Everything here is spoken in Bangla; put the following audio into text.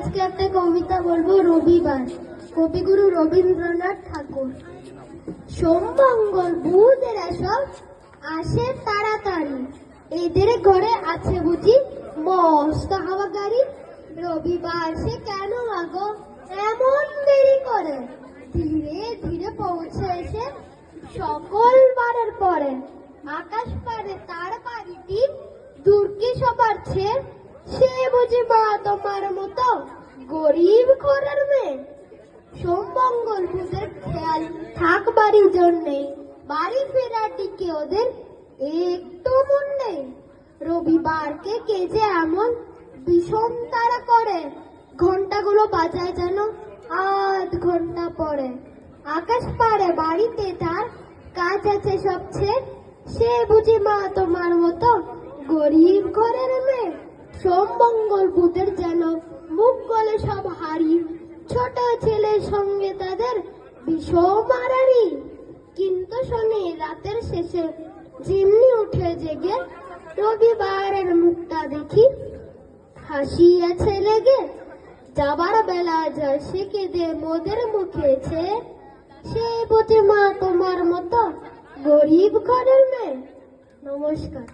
আজকে একটা কবিতা বলবো রবিবার। কবিগুরু রবীন্দ্রনাথ ঠাকুর। সোম মঙ্গল বুধ এরা সব আসে তাড়াতাড়ি, এদের ঘরে আছে বুঝি মস্ত হাওয়া গাড়ি। রবিবার সে কেন মাগো এমন দেরি করে, ধীরে ধীরে পৌঁছে এসে সকল বারের পরে। আকাশ পারে তার বাড়িটি দূর কি সবার চেয়ে, সে বুঝি মা তোমার মতো গরিব ঘরের মেয়ে। সোম মঙ্গল বুধের খেয়াল থাক বাড়ির জন্যে, বাড়ি ফেরার দিকে ওদের একটু মন নেই। রবিবারকে কে যে এমন ভীষণ তাড়া করে, ঘন্টাগুলো বাজায় যেন আধ ঘন্টা পরে। আকাশ পারে বাড়িতে তার কাজ আছে সবচেয়ে, সে বুঝি মা তোমার মতো গরিব ঘরের মেয়ে। সোম মঙ্গল বুধের যেন মুখ গলে সব হারি, ছোট ছেলের সঙ্গে তাদের ভীষণ মারারি। কিন্তু শনি রাতের শেষে যেমনি উঠে জেগে, রবিবারের মুখটা দেখি হাসি আছে লেগে। যাবার বেলা যায় সে কেঁদে মোদের মুখেছে, সে বুঝি মা তোমার মতো গরিব ঘরের মেয়ে। নমস্কার।